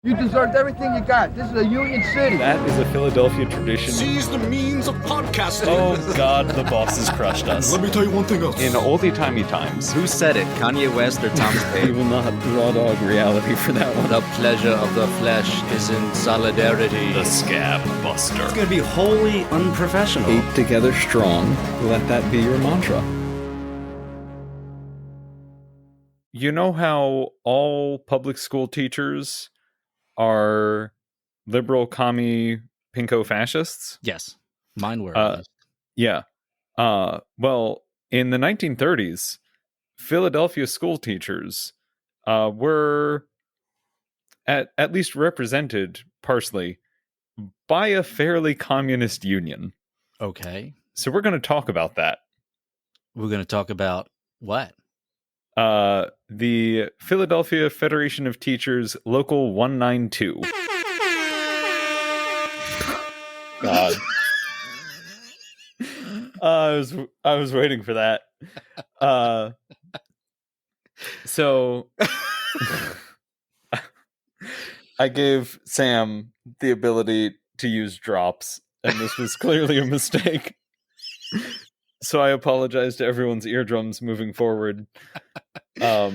You deserved everything you got. This is a union city. That is a Philadelphia tradition. Seize the means of podcasting. Oh God, the boss has crushed us. Let me tell you one thing else. In oldie-timey times, Who said it? Kanye West or Thomas we Paine? will not raw dog reality for that one. The pleasure of the flesh is in solidarity. The Scab Buster. It's gonna be wholly unprofessional. Eight together strong. Let that be your mantra. You know how all public school teachers are liberal, commie, pinko fascists? Yes, mine were. Yeah. Well, in the 1930s, Philadelphia school teachers were at least represented partially by a fairly communist union. Okay, So we're going to talk about that. we're gonna talk about what? The Philadelphia Federation of Teachers, Local 192. God. I was waiting for that. So I gave Sam the ability to use drops, and this was clearly a mistake. So I apologize to everyone's eardrums moving forward. But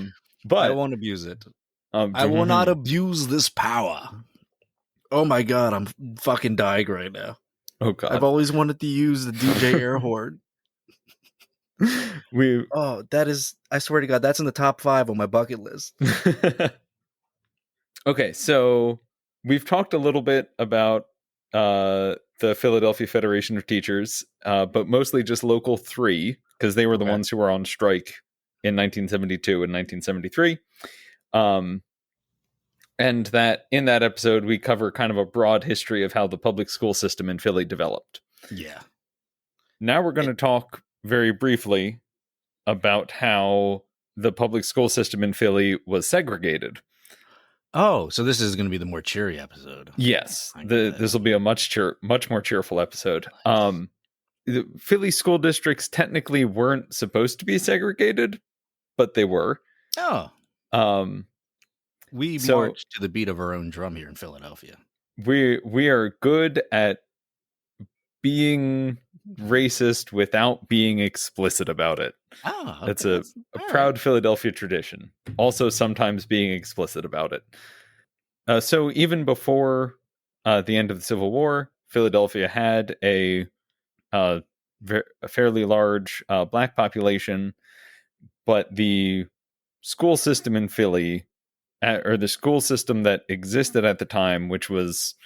I won't abuse it. I will not abuse this power. Oh my god, I'm fucking dying right now. Oh God. I've always wanted to use the DJ air horn. That is, I swear to God, that's in the top 5 on my bucket list. Okay, so we've talked a little bit about the Philadelphia Federation of Teachers, but mostly just Local 3, because they were the ones who were on strike in 1972 and 1973. And that in that episode, we cover kind of a broad history of how the public school system in Philly developed. Yeah. Now we're going to talk very briefly about how the public school system in Philly was segregated. Oh, so this is going to be the more cheery episode. Yes, this will be a much more cheerful episode. The Philly school districts technically weren't supposed to be segregated, but they were. Oh. We march to the beat of our own drum here in Philadelphia. We are good at being racist without being explicit about it. Oh, okay. That's a proud Philadelphia tradition. Also, sometimes being explicit about it. So even before the end of the Civil War, Philadelphia had a fairly large black population, but the school system in Philly, or the school system that existed at the time, which was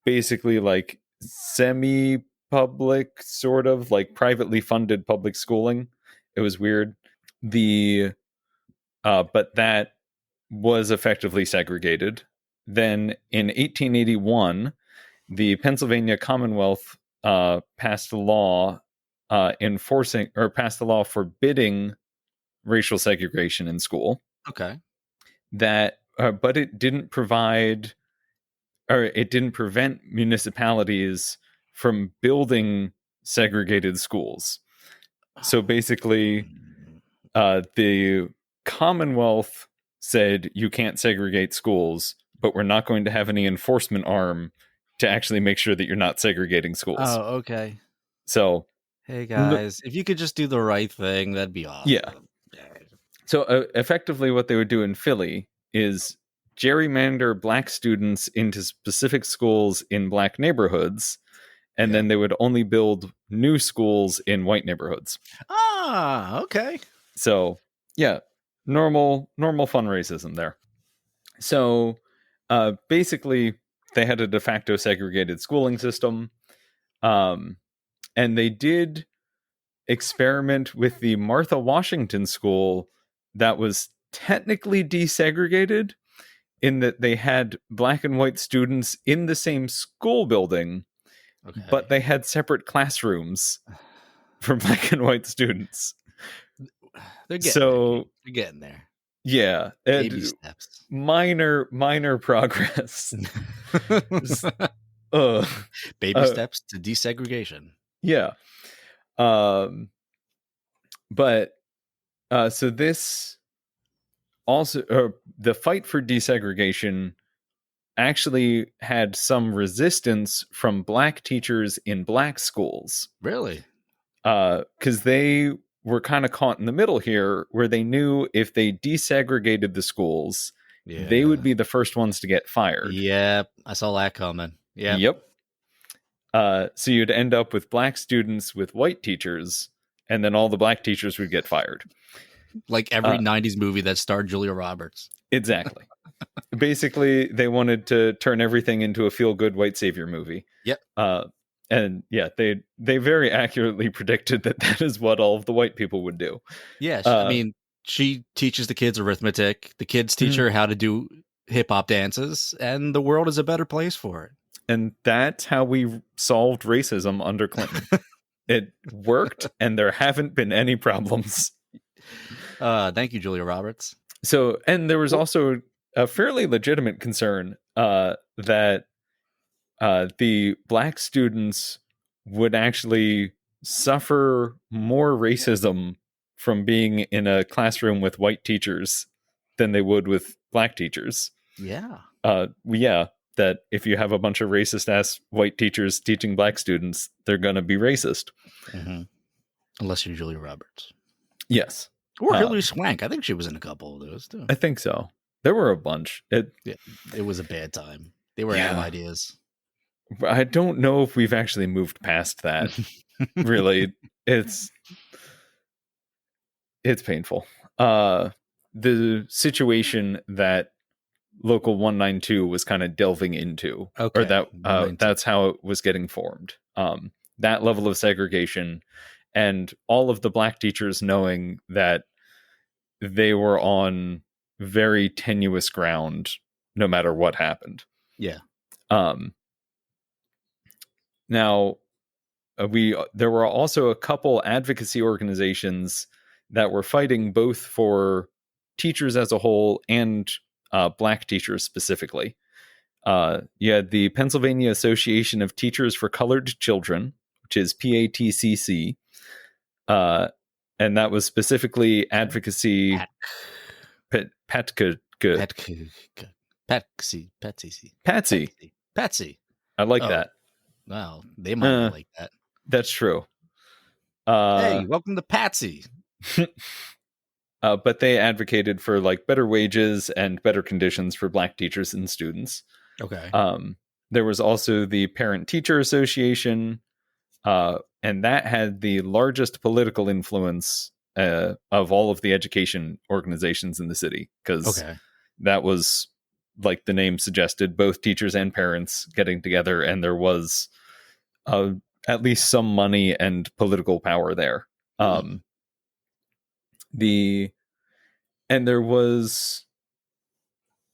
basically like semi-public, sort of like privately funded public schooling. It was weird. But that was effectively segregated. Then in 1881, the Pennsylvania Commonwealth passed a law forbidding racial segregation in school. Okay. But it didn't prevent municipalities from building segregated schools. So basically, the Commonwealth said you can't segregate schools, but we're not going to have any enforcement arm to actually make sure that you're not segregating schools. Oh, okay. So, hey guys, if you could just do the right thing, that'd be awesome. Yeah. So effectively what they would do in Philly is gerrymander black students into specific schools in black neighborhoods, and then they would only build new schools in white neighborhoods. Ah, okay. So, yeah, normal fun racism there. So, basically, they had a de facto segregated schooling system, and they did experiment with the Martha Washington School that was technically desegregated, in that they had black and white students in the same school building, but they had separate classrooms for black and white students. They're getting there. Yeah. Baby steps. Minor progress. Baby steps to desegregation. Yeah. But so this also, the fight for desegregation actually had some resistance from black teachers in black schools. Really? Because they were kind of caught in the middle here, where they knew if they desegregated the schools, they would be the first ones to get fired. Yep, I saw that coming. Yep. So you'd end up with black students with white teachers, and then all the black teachers would get fired. Like every 90s movie that starred Julia Roberts. Exactly. Basically, they wanted to turn everything into a feel-good white savior movie. Yep. And yeah, they very accurately predicted that is what all of the white people would do. Yeah, I mean, she teaches the kids arithmetic. The kids teach her how to do hip-hop dances, and the world is a better place for it. And that's how we solved racism under Clinton. It worked, and there haven't been any problems. Thank you, Julia Roberts. So, and there was also a fairly legitimate concern that the black students would actually suffer more racism from being in a classroom with white teachers than they would with black teachers. Yeah. That if you have a bunch of racist ass white teachers teaching black students, they're going to be racist. Mm-hmm. Unless you're Julia Roberts. Yes. Or Hilary Swank. I think she was in a couple of those too. I think so. There were a bunch. It was a bad time. They were out of ideas. I don't know if we've actually moved past that. Really, it's painful. The situation that Local 192 was kind of delving into, or that that's how it was getting formed. That level of segregation, and all of the black teachers knowing that they were on very tenuous ground no matter what happened. Yeah. Now, there were also a couple advocacy organizations that were fighting both for teachers as a whole and black teachers specifically. You had the Pennsylvania Association of Teachers for Colored Children, which is PATCC, and that was specifically advocacy. Patsy. I like that. Wow, they might like that. That's true. Hey, welcome to Patsy. But they advocated for like better wages and better conditions for black teachers and students. Okay. There was also the Parent Teacher Association, and that had the largest political influence of all of the education organizations in the city, because that was, like the name suggested, both teachers and parents getting together, and there was at least some money and political power there. And there was,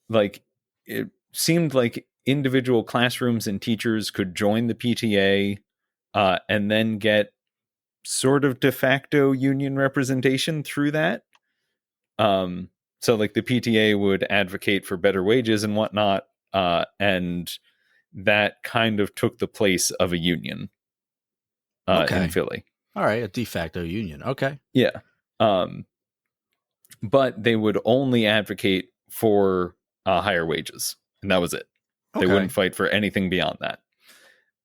like, it seemed like individual classrooms and teachers could join the PTA and then get sort of de facto union representation through that. So like the PTA would advocate for better wages and whatnot, and that kind of took the place of a union in Philly. All right, a de facto union. Okay. Yeah. But they would only advocate for higher wages, and that was it. They wouldn't fight for anything beyond that.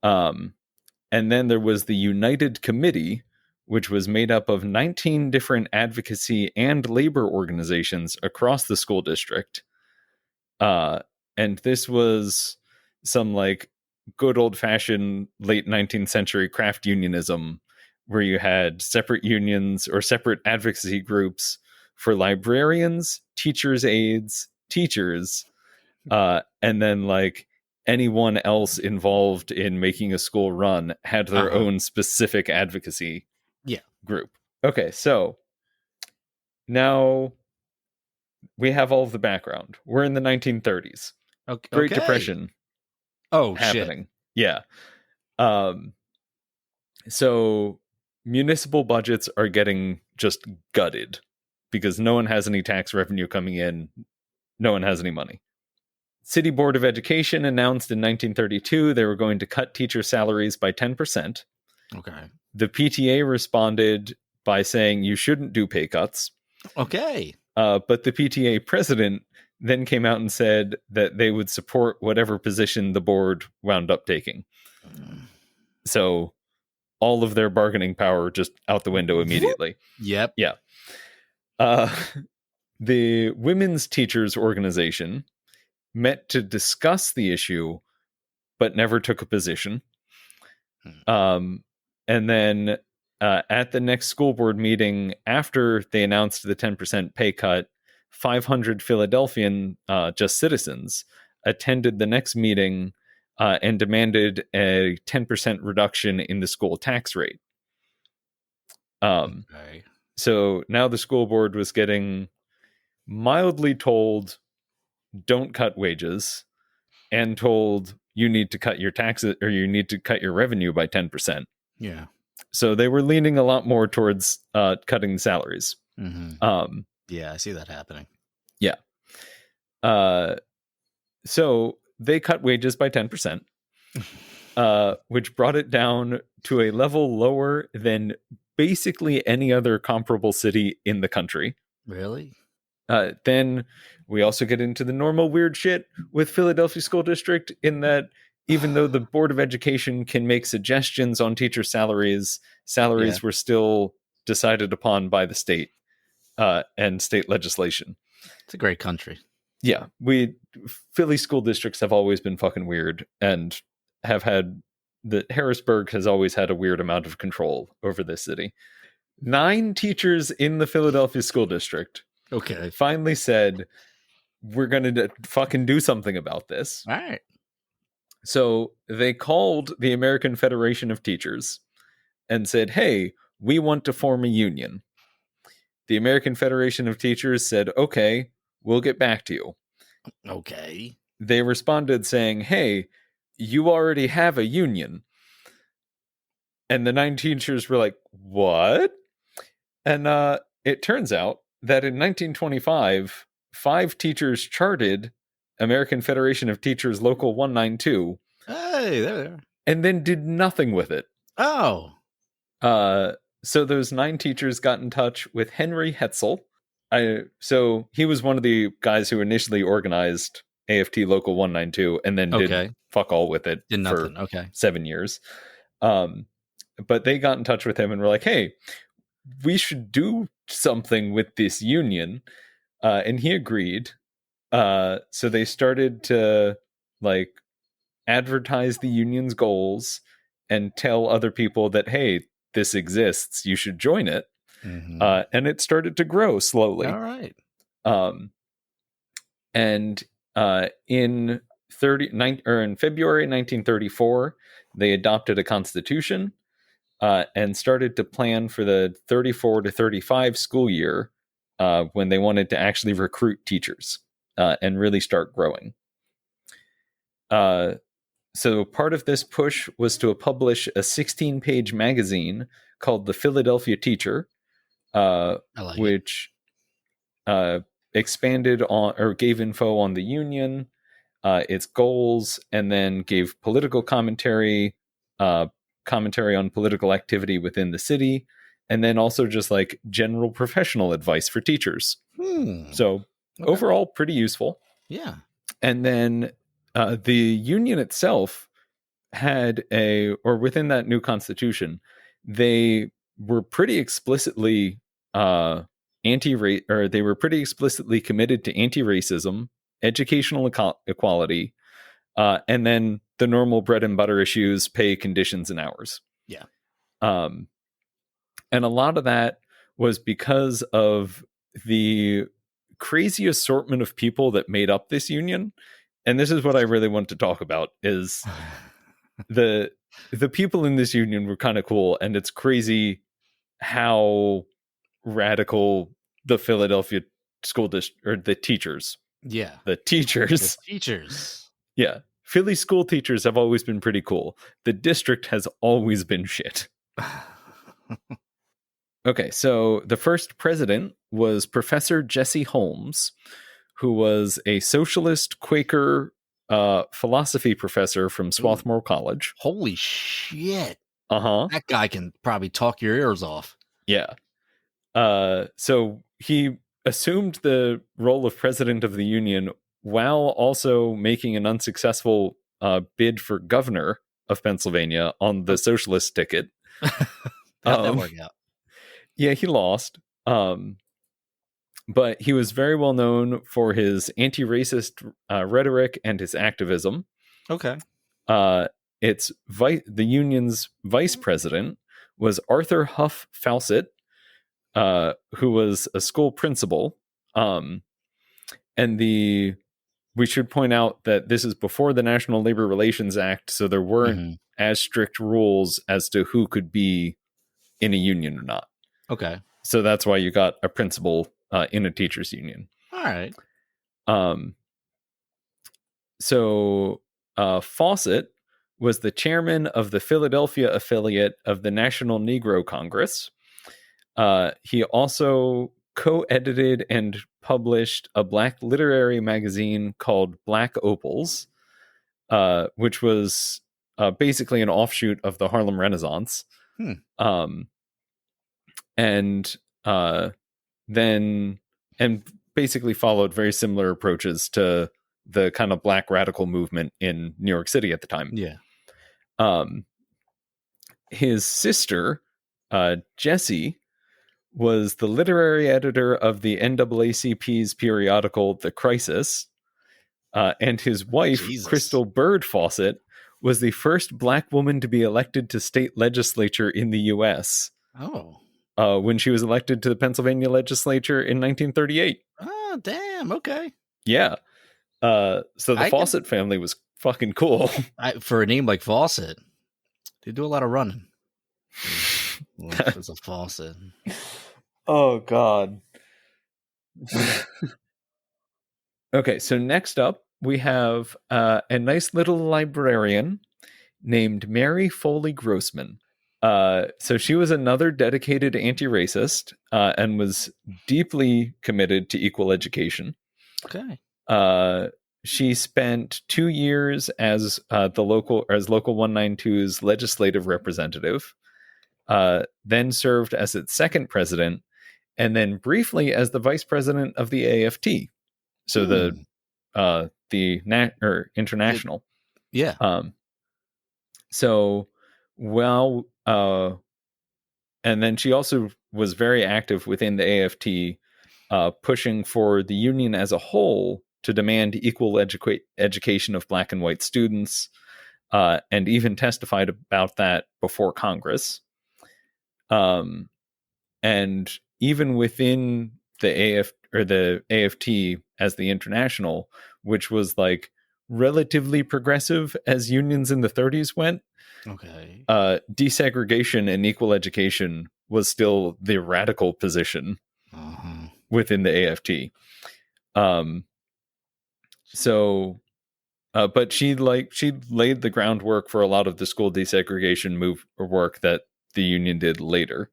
And then there was the United Committee, which was made up of 19 different advocacy and labor organizations across the school district. And this was some like good old-fashioned late 19th century craft unionism, where you had separate unions or separate advocacy groups for librarians, teachers' aides, teachers, and then like anyone else involved in making a school run had their own specific advocacy group. Okay, so now we have all of the background. We're in the 1930s. Great Depression. Happening. Shit. Yeah. So municipal budgets are getting just gutted because no one has any tax revenue coming in. No one has any money. City Board of Education announced in 1932 they were going to cut teacher salaries by 10%. Okay. The PTA responded by saying you shouldn't do pay cuts. Okay. But the PTA president then came out and said that they would support whatever position the board wound up taking. So all of their bargaining power just out the window immediately. Yep. Yeah. The Women's Teachers Organization met to discuss the issue, but never took a position. And then at the next school board meeting, after they announced the 10% pay cut, 500 Philadelphian just citizens attended the next meeting and demanded a 10% reduction in the school tax rate. Okay. So now the school board was getting mildly told, don't cut wages, and told you need to cut your taxes or you need to cut your revenue by 10%. Yeah. So they were leaning a lot more towards cutting salaries. Mm-hmm. Yeah, I see that happening. Yeah. So they cut wages by 10%, which brought it down to a level lower than basically any other comparable city in the country. Really? Then we also get into the normal weird shit with Philadelphia School District in that even though the Board of Education can make suggestions on teacher salaries were still decided upon by the state and state legislation. It's a great country. Yeah, Philly school districts have always been fucking weird and have had Harrisburg has always had a weird amount of control over this city. 9 teachers in the Philadelphia School District finally said, we're going to fucking do something about this. All right. So they called the American Federation of Teachers and said, hey, we want to form a union. The American Federation of Teachers said, okay, we'll get back to you. Okay. They responded saying, hey, you already have a union. And the 9 teachers were like, what? And it turns out that in 1925, 5 teachers charted American Federation of Teachers Local 192. Hey, there they are. And then did nothing with it. Oh. So those 9 teachers got in touch with Henry Hetzel. So he was one of the guys who initially organized AFT Local 192 and then did fuck all with it for 7 years. But they got in touch with him and were like, hey, we should do something with this union. And he agreed. So they started to advertise the union's goals and tell other people that, hey, this exists, you should join it. Mm-hmm. And it started to grow slowly. All right. And in February 1934, they adopted a constitution and started to plan for the 34 to 35 school year when they wanted to actually recruit teachers and really start growing. So part of this push was to publish a 16-page magazine called The Philadelphia Teacher, which expanded on or gave info on the union, its goals, and then gave political commentary on political activity within the city, and then also just general professional advice for teachers. So overall, pretty useful. Yeah. And then the union itself had within that new constitution, they were pretty explicitly they were pretty explicitly committed to anti-racism, educational equality, and then the normal bread and butter issues, pay, conditions, and hours. Yeah. And a lot of that was because of the crazy assortment of people that made up this union. And this is what I really want to talk about is the people in this union were kind of cool, and it's crazy how radical the Philadelphia school district or the teachers. Yeah. The teachers. Yeah. Philly school teachers have always been pretty cool. The district has always been shit. Okay, so the first president was Professor Jesse Holmes, who was a socialist Quaker philosophy professor from Swarthmore College. Holy shit. Uh-huh. That guy can probably talk your ears off. Yeah. So he assumed the role of president of the union while also making an unsuccessful bid for governor of Pennsylvania on the socialist ticket. How'd that work out? Yeah, he lost. But he was very well known for his anti-racist rhetoric and his activism. Okay. The union's vice president was Arthur Huff Fawcett, who was a school principal. And we should point out that this is before the National Labor Relations Act, so there weren't as strict rules as to who could be in a union or not. Okay. So that's why you got a principal in a teachers union. All right. So Fawcett was the chairman of the Philadelphia affiliate of the National Negro Congress. He also co-edited and published a black literary magazine called Black Opals, which was basically an offshoot of the Harlem Renaissance. And basically followed very similar approaches to the kind of black radical movement in New York City at the time. Yeah. His sister, Jessie, was the literary editor of the NAACP's periodical The Crisis, and his wife, Crystal Bird Fawcett, was the first black woman to be elected to state legislature in the U.S. When she was elected to the Pennsylvania legislature in 1938. Oh, damn. Okay. Yeah. So the Fawcett family was fucking cool. For a name like Fawcett, they do a lot of running. It's a Fawcett. Oh, God. Okay, so next up, we have a nice little librarian named Mary Foley Grossman. So she was another dedicated anti-racist and was deeply committed to equal education. Okay. She spent 2 years as Local 192's legislative representative, then served as its second president, and then briefly as the vice president of the AFT. So the international. Yeah. So and then she also was very active within the AFT, pushing for the union as a whole to demand equal education of black and white students, and even testified about that before Congress. And even within the AFT as the international, which was like relatively progressive as unions in the 30s went. Okay. Desegregation and equal education was still the radical position within the AFT. But she laid the groundwork for a lot of the school desegregation work that the union did later.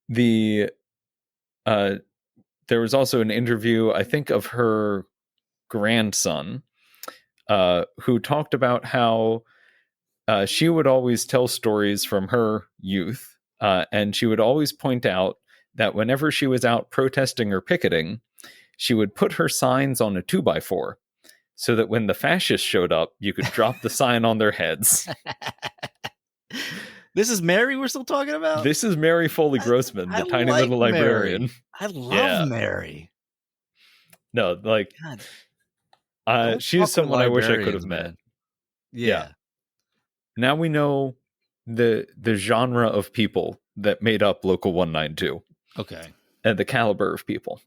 There was also an interview, I think, of her grandson, who talked about how she would always tell stories from her youth, and she would always point out that whenever she was out protesting or picketing, she would put her signs on a 2x4 so that when the fascists showed up, you could drop the sign on their heads. This is Mary we're still talking about? This is Mary Foley Grossman, the tiny little librarian. I love Mary. No, like, she's someone I wish I could have met. Yeah. Now we know the genre of people that made up Local 192. Okay. And the caliber of people.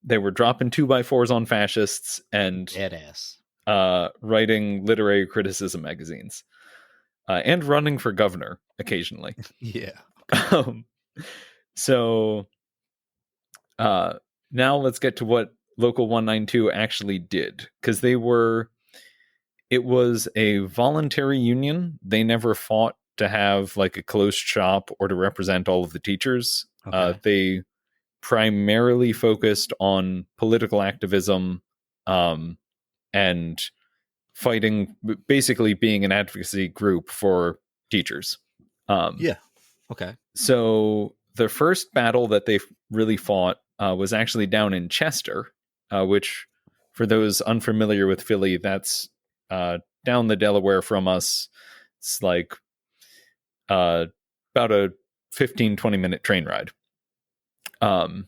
They were dropping 2x4s on fascists and badass. Writing literary criticism magazines. And running for governor occasionally. Yeah. So now let's get to what Local 192 actually did, because it was a voluntary union. They never fought to have like a closed shop or to represent all of the teachers. Okay. They primarily focused on political activism and fighting, basically being an advocacy group for teachers. Yeah. Okay. So the first battle that they really fought was actually down in Chester, which, for those unfamiliar with Philly, that's down the Delaware from us. It's like about a 15-20 minute train ride. So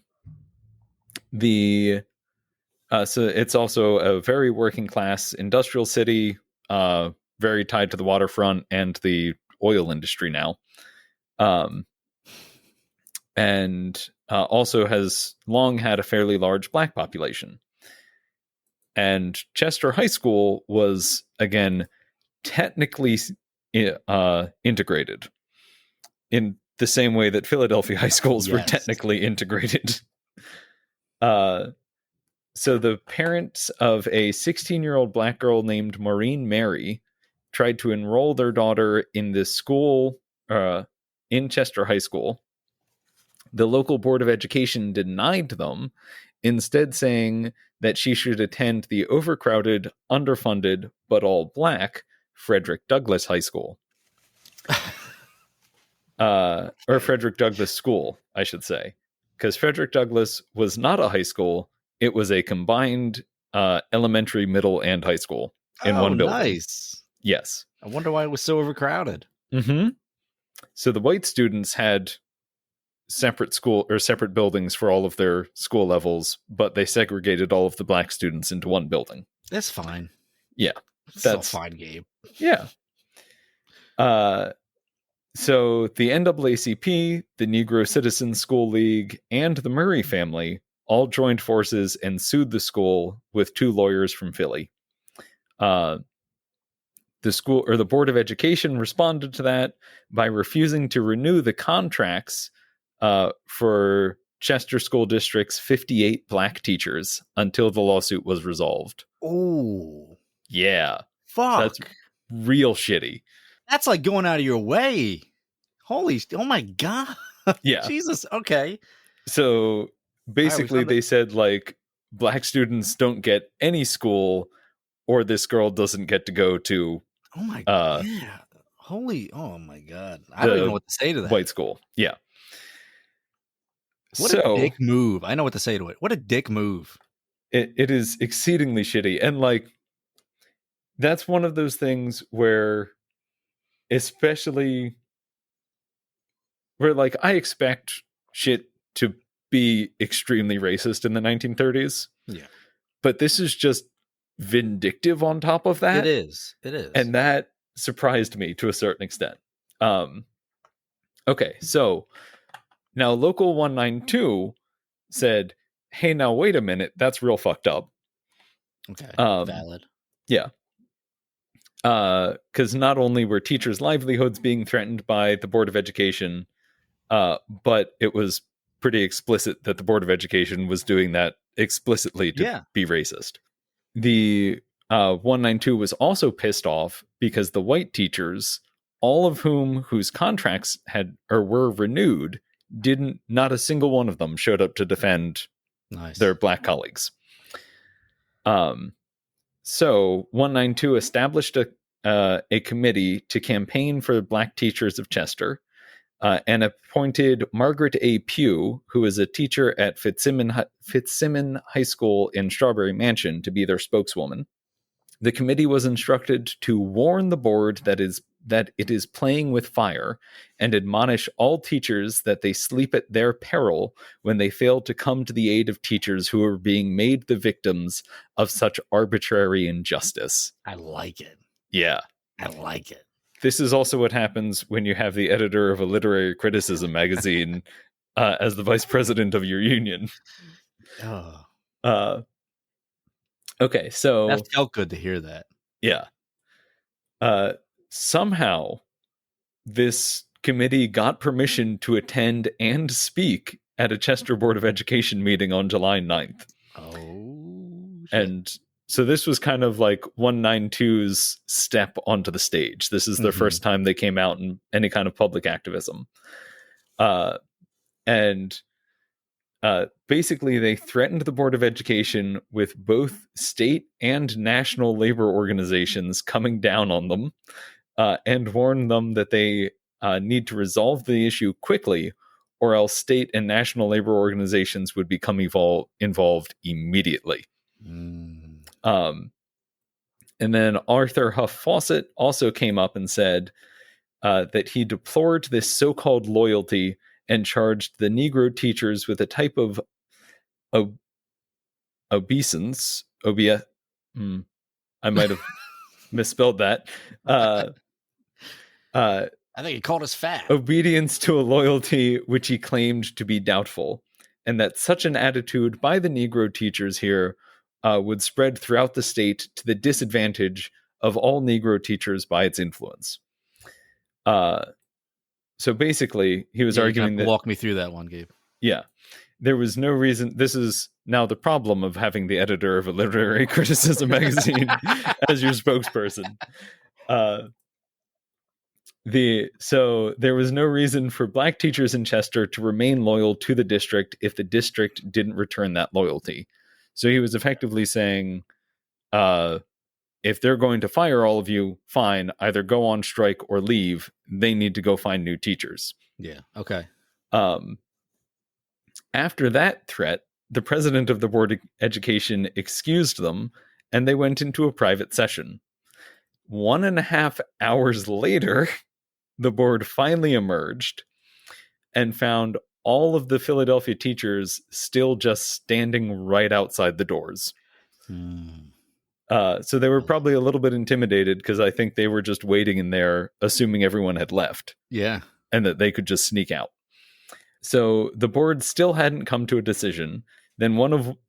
it's also a very working class industrial city, very tied to the waterfront and the oil industry now. And also has long had a fairly large black population. And Chester High School was, again, technically integrated in the same way that Philadelphia high schools were technically integrated. So the parents of a 16-year-old black girl named Maureen Mary tried to enroll their daughter in this school in Chester High School. The local Board of Education denied them, instead saying that she should attend the overcrowded, underfunded, but all black Frederick Douglass High School. Or Frederick Douglass School, I should say. Because Frederick Douglass was not a high school. It was a combined elementary, middle, and high school in one building. Nice. Yes. I wonder why it was so overcrowded. Mm-hmm. So the white students had separate buildings for all of their school levels, but they segregated all of the black students into one building. That's fine. Yeah. That's a fine game. Yeah. So the NAACP, the Negro Citizens School League, and the Murray family all joined forces and sued the school with 2 lawyers from Philly. The Board of Education responded to that by refusing to renew the contracts for Chester School District's 58 black teachers until the lawsuit was resolved. Oh, yeah. Fuck. That's real shitty. That's like going out of your way. Oh my God. Yeah. Jesus. Okay. So basically they said, like, black students don't get any school, or this girl doesn't get to go to oh my God. Yeah. Oh my God. I don't even know what to say to that. White school. Yeah. What a dick move. I know what to say to it. What a dick move. It is exceedingly shitty. And, like, that's one of those things where, especially where, like, I expect shit to be extremely racist in the 1930s. Yeah. But this is just vindictive on top of that. It is. And that surprised me to a certain extent. Okay, so now Local 192 said, hey, now wait a minute, that's real fucked up. Okay, valid. Yeah. Because not only were teachers' livelihoods being threatened by the Board of Education, but it was pretty explicit that the Board of Education was doing that explicitly to be racist. The 192 was also pissed off because the white teachers, all of whose contracts were renewed, not a single one of them showed up to defend their black colleagues. So 192 established a committee to campaign for black teachers of Chester, and appointed Margaret A. Pugh, who is a teacher at Fitzsimon High School in Strawberry Mansion, to be their spokeswoman. The committee was instructed to warn the board that it is playing with fire, and admonish all teachers that they sleep at their peril when they fail to come to the aid of teachers who are being made the victims of such arbitrary injustice. I like it. Yeah. I like it. This is also what happens when you have the editor of a literary criticism magazine as the vice president of your union. Okay, so that felt good to hear that. Yeah. Somehow, this committee got permission to attend and speak at a Chester Board of Education meeting on July 9th. Oh, shit. And so this was kind of like 192's step onto the stage. This is their first time they came out in any kind of public activism. And basically they threatened the Board of Education with both state and national labor organizations coming down on them, and warned them that they need to resolve the issue quickly, or else state and national labor organizations would become involved immediately. And then Arthur Huff Fawcett also came up and said that he deplored this so-called loyalty and charged the Negro teachers with a type of obeisance. I might have misspelled that. I think he called us fat. Obedience to a loyalty which he claimed to be doubtful, and that such an attitude by the Negro teachers here would spread throughout the state to the disadvantage of all Negro teachers by its influence. So basically, he was arguing that... Walk me through that one, Gabe. Yeah. There was no reason... This is now the problem of having the editor of a literary criticism magazine as your spokesperson. So there was no reason for black teachers in Chester to remain loyal to the district if the district didn't return that loyalty. So he was effectively saying, if they're going to fire all of you, fine, either go on strike or leave. They need to go find new teachers. Yeah. Okay. After that threat, the president of the Board of Education excused them, and they went into a private session. 1.5 hours later, the board finally emerged and found all of the Philadelphia teachers still just standing right outside the doors. So they were probably a little bit intimidated because I think they were just waiting in there, assuming everyone had left. Yeah. And that they could just sneak out. So the board still hadn't come to a decision. Then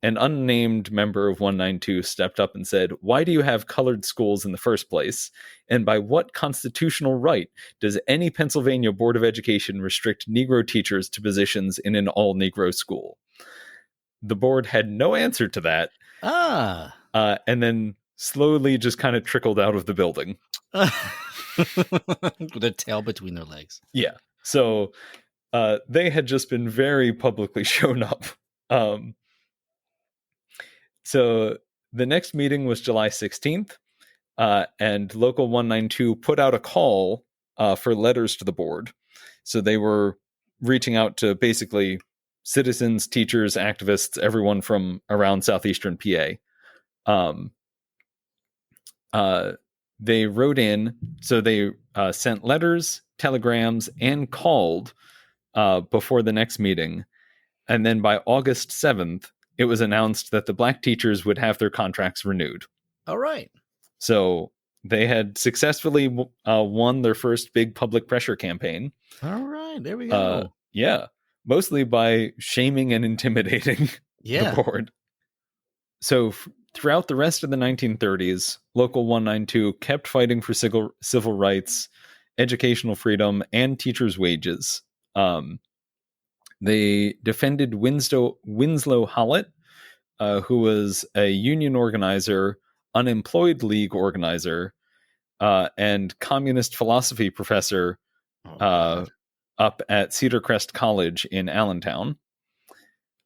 an unnamed member of 192 stepped up and said, "Why do you have colored schools in the first place? And by what constitutional right does any Pennsylvania Board of Education restrict Negro teachers to positions in an all-Negro school?" The board had no answer to that. And then slowly just kind of trickled out of the building. With a tail between their legs. Yeah. So they had just been very publicly shown up. So the next meeting was July 16th, and Local 192 put out a call for letters to the board. So they were reaching out to basically citizens, teachers, activists, everyone from around southeastern PA. They wrote in, so they sent letters, telegrams, and called before the next meeting. And then by August 7th, it was announced that the black teachers would have their contracts renewed. All right. So they had successfully won their first big public pressure campaign. All right. There we go. Yeah. Mostly by shaming and intimidating the board. So throughout the rest of the 1930s, Local 192 kept fighting for civil rights, educational freedom, and teachers' wages. They defended Winslow Hollett, who was a union organizer, unemployed league organizer, and communist philosophy professor up at Cedar Crest College in Allentown.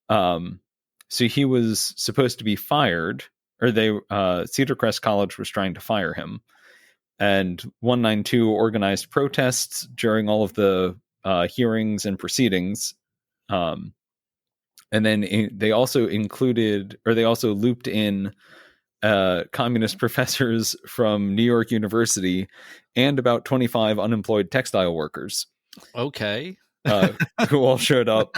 So he was supposed to be fired, or Cedar Crest College was trying to fire him. And 192 organized protests during all of the hearings and proceedings. And then they also looped in communist professors from New York University and about 25 unemployed textile workers. Okay. Who all showed up.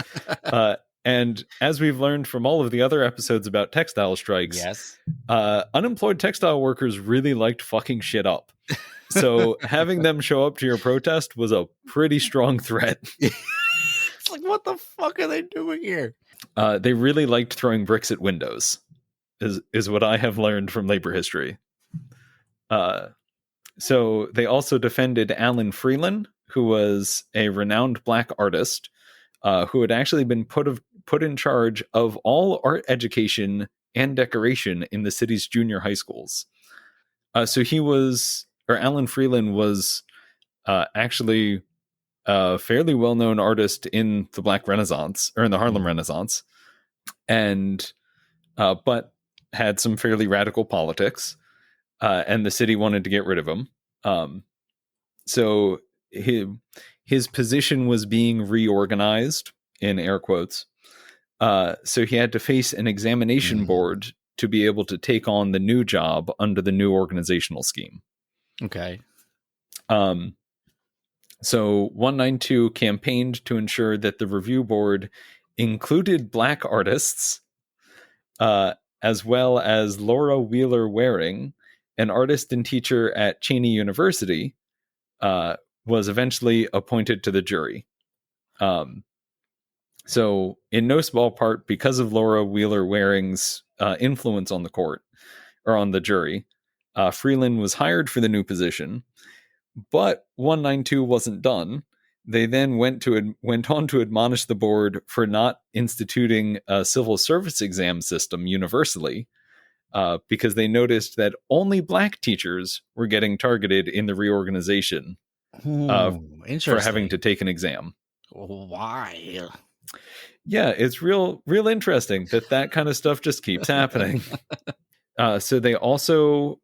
And as we've learned from all of the other episodes about textile strikes, yes, unemployed textile workers really liked fucking shit up. So having them show up to your protest was a pretty strong threat. It's like, what the fuck are they doing here? They really liked throwing bricks at windows, is what I have learned from labor history. So they also defended Alan Freeland, who was a renowned black artist who had actually been put in charge of all art education and decoration in the city's junior high schools. So Alan Freeland was actually a fairly well-known artist in the Black Renaissance, or in the Harlem Renaissance, and but had some fairly radical politics, and the city wanted to get rid of him. So his position was being reorganized, in air quotes. So he had to face an examination board to be able to take on the new job under the new organizational scheme. Okay. So 192 campaigned to ensure that the review board included Black artists, as well as Laura Wheeler Waring, an artist and teacher at Cheney University, was eventually appointed to the jury. So in no small part because of Laura Wheeler Waring's influence on the court, or on the jury, Freeland was hired for the new position. But 192 wasn't done. They then went on to admonish the board for not instituting a civil service exam system universally, because they noticed that only Black teachers were getting targeted in the reorganization for having to take an exam. Why? Yeah, it's real interesting that kind of stuff just keeps happening. So they also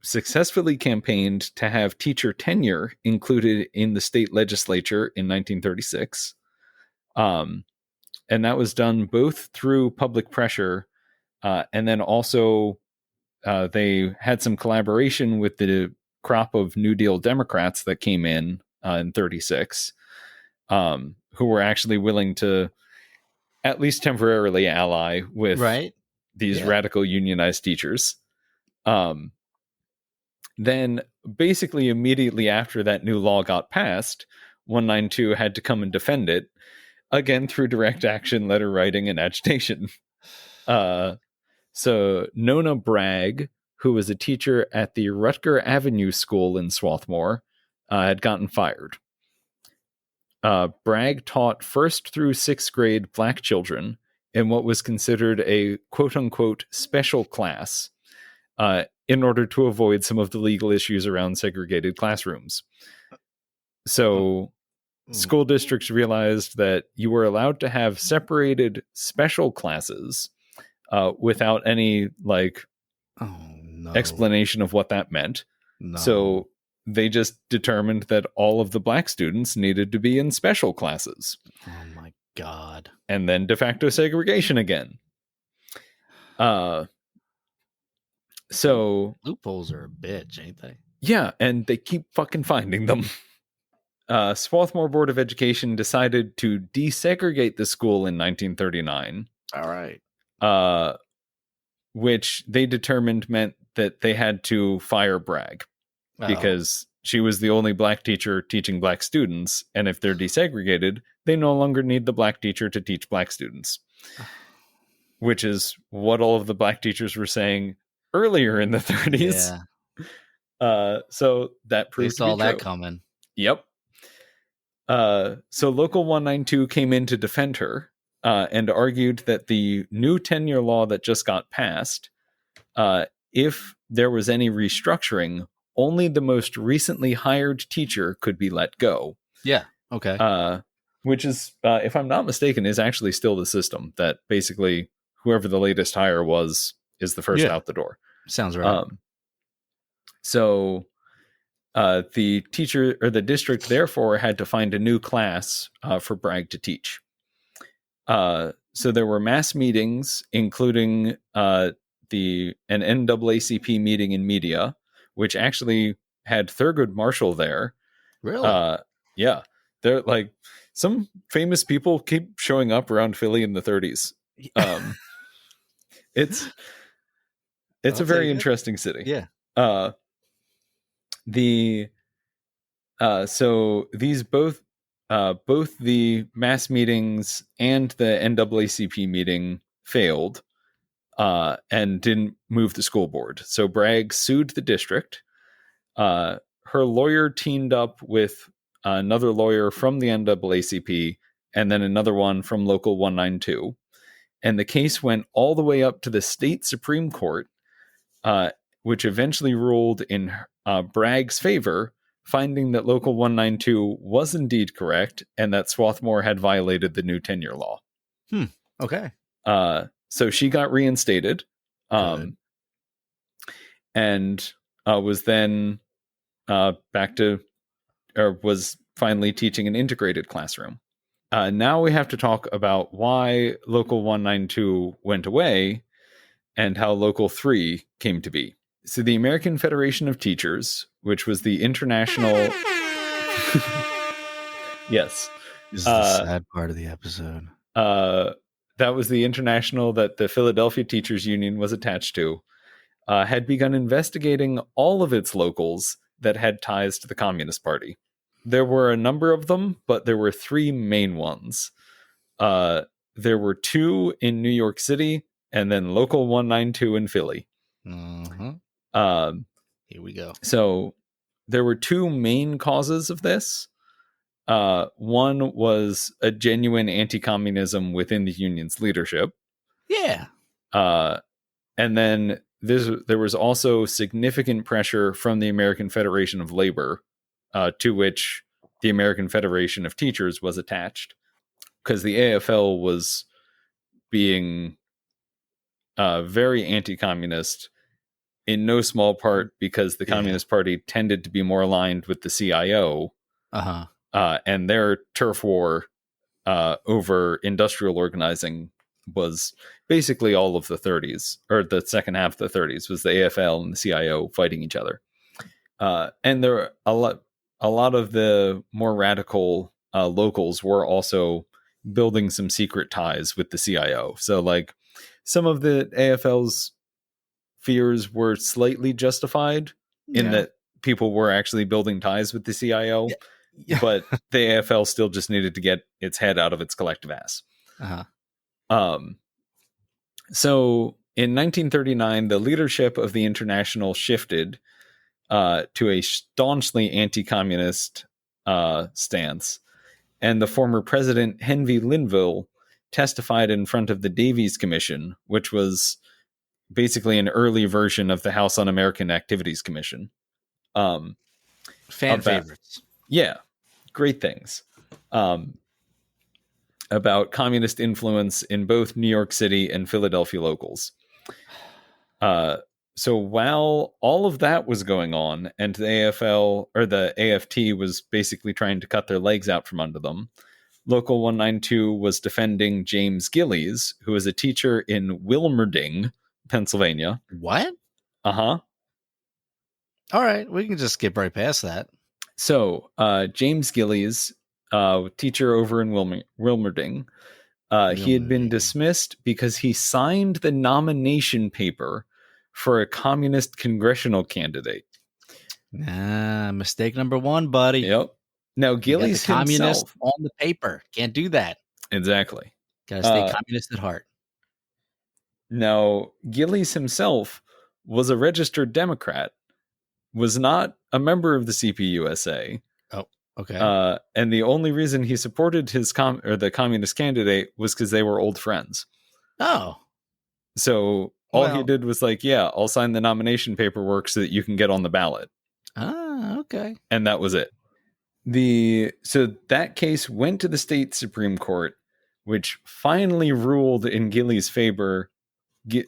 successfully campaigned to have teacher tenure included in the state legislature in 1936. And that was done both through public pressure, and then also they had some collaboration with the crop of New Deal Democrats that came in 36, who were actually willing to at least temporarily ally with these radical unionized teachers. Then basically immediately after that new law got passed, 192 had to come and defend it, again through direct action, letter writing, and agitation. So Nona Bragg, who was a teacher at the Rutger Avenue School in Swarthmore, had gotten fired. Bragg taught 1st through 6th grade Black children in what was considered a quote-unquote special class, in order to avoid some of the legal issues around segregated classrooms. So school districts realized that you were allowed to have separated special classes without any explanation of what that meant. So they just determined that all of the Black students needed to be in special classes. Oh my God. And then de facto segregation again. So loopholes are a bitch, ain't they? Yeah, and they keep fucking finding them. Swarthmore Board of Education decided to desegregate the school in 1939. All right. Which they determined meant that they had to fire Bragg because she was the only Black teacher teaching Black students, and if they're desegregated, they no longer need the Black teacher to teach Black students. Which is what all of the Black teachers were saying earlier in the 30s. Yeah. So that proved they saw to be that true. coming. Yep. So Local 192 came in to defend her and argued that the new tenure law that just got passed, if there was any restructuring, only the most recently hired teacher could be let go. Yeah. Okay. Which is, if I'm not mistaken, is actually still the system that basically whoever the latest hire was is the first out the door. Sounds right. So the teacher or the district therefore had to find a new class for Bragg to teach. So there were mass meetings, including an NAACP meeting in Media, which actually had Thurgood Marshall there. Really? Yeah. They're like some famous people keep showing up around Philly in the 30s. It's a very interesting city. Yeah. So these both the mass meetings and the NAACP meeting failed and didn't move the school board. So Bragg sued the district. Her lawyer teamed up with another lawyer from the NAACP and then another one from Local 192. And the case went all the way up to the state Supreme Court, which eventually ruled in Bragg's favor, finding that Local 192 was indeed correct and that Swarthmore had violated the new tenure law. Okay. So she got reinstated, and was then was finally teaching an integrated classroom. Now we have to talk about why Local 192 went away and how Local 3 came to be. So the American Federation of Teachers, which was the international... Yes. This is the sad part of the episode. That was the international that the Philadelphia Teachers Union was attached to, had begun investigating all of its locals that had ties to the Communist Party. There were a number of them, but there were three main ones. There were two in New York City, and then Local 192 in Philly. Mm-hmm. Here we go. So there were two main causes of this. One was a genuine anti-communism within the union's leadership. Yeah. And then there was also significant pressure from the American Federation of Labor, to which the American Federation of Teachers was attached, because the AFL was being very anti-communist, in no small part because the Communist Party tended to be more aligned with the CIO. And their turf war over industrial organizing was basically all of the 30s, or the second half of the 30s, was the AFL and the CIO fighting each other. And there were a lot of the more radical locals were also building some secret ties with the CIO. So like some of the AFL's fears were slightly justified in that people were actually building ties with the CIO. Yeah. But the AFL still just needed to get its head out of its collective ass. So in 1939, the leadership of the International shifted to a staunchly anti-communist stance, and the former president Henry Linville testified in front of the Davies Commission, which was basically an early version of the House Un-American Activities Commission. Favorites. Yeah, great things. About communist influence in both New York City and Philadelphia locals. So while all of that was going on, and the AFL or the AFT was basically trying to cut their legs out from under them, Local 192 was defending James Gillies, who was a teacher in Wilmerding, Pennsylvania. What? Uh-huh. All right, we can just skip right past that. So, James Gillies, teacher over in Wilmerding, he had been dismissed because he signed the nomination paper for a communist congressional candidate. Mistake number one, buddy. Yep. Now, Gillies communist himself, on the paper. Can't do that. Exactly. Gotta stay communist at heart. Now, Gillies himself was a registered Democrat, was not a member of the CPUSA. Oh, okay. And the only reason he supported his the communist candidate was because they were old friends. Oh. So all he did was like, yeah, I'll sign the nomination paperwork so that you can get on the ballot. Ah, okay. And that was it. So that case went to the state Supreme Court, which finally ruled in Gillies' favor in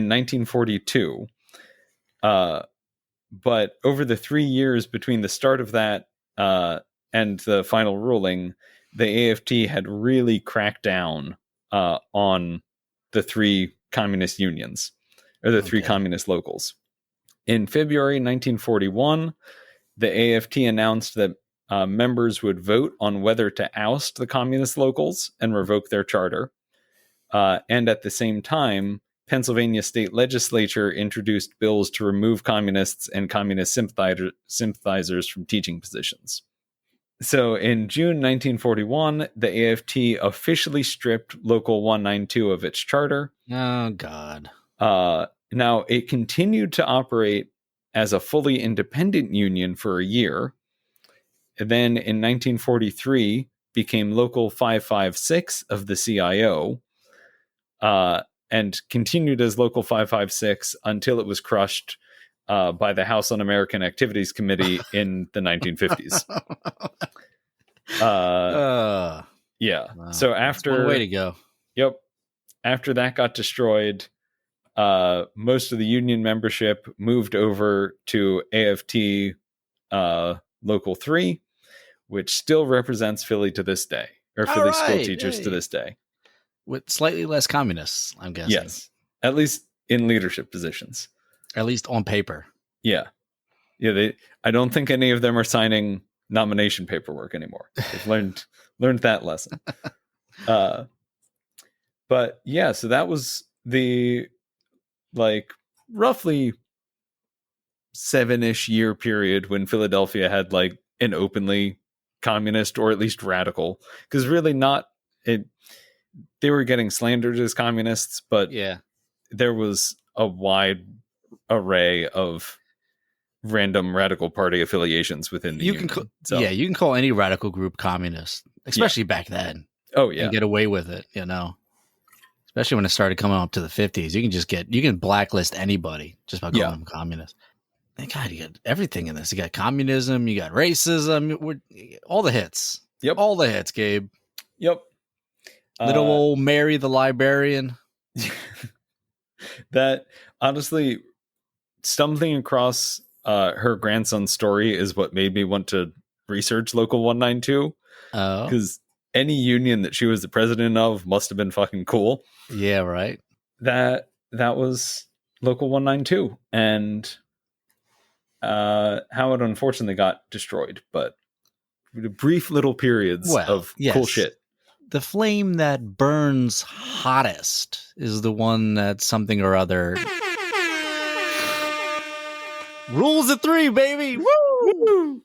1942. But over the 3 years between the start of that and the final ruling, the AFT had really cracked down on the three communist unions, or the three communist locals. In February 1941, the AFT announced that members would vote on whether to oust the communist locals and revoke their charter. And at the same time, Pennsylvania state legislature introduced bills to remove communists and communist sympathizers from teaching positions. So in June 1941, the AFT officially stripped Local 192 of its charter. Oh, God. Now, it continued to operate as a fully independent union for a year. Then in 1943, became Local 556 of the CIO, and continued as Local 556 until it was crushed by the House Un-American Activities Committee in the 1950s. Yeah. Wow. So after... That's one way to go. Yep. After that got destroyed, most of the union membership moved over to AFT Local 3, which still represents Philly to this day, or Philly school teachers to this day. With slightly less communists, I'm guessing. Yes, at least in leadership positions. At least on paper. Yeah. I don't think any of them are signing nomination paperwork anymore. They've learned that lesson. But yeah, so that was the roughly 7-ish year period when Philadelphia had an openly communist or at least radical, because really they were getting slandered as communists, but there was a wide array of random radical party affiliations within the union. You can call any radical group communist, especially back then. Oh yeah, and get away with it, especially when it started coming up to the 50s. You can blacklist anybody just by calling them communist. And God, you got everything in this. You got communism, you got racism, all the hits. Yep, all the hits, Gabe. Yep. Little old Mary the librarian. That honestly, stumbling across her grandson's story is what made me want to research Local 192. Because any union that she was the president of must have been fucking cool. Yeah, right. That was Local 192, and how it unfortunately got destroyed, but brief little periods of cool shit. The flame that burns hottest is the one that something or other rules at 3, baby. Woo!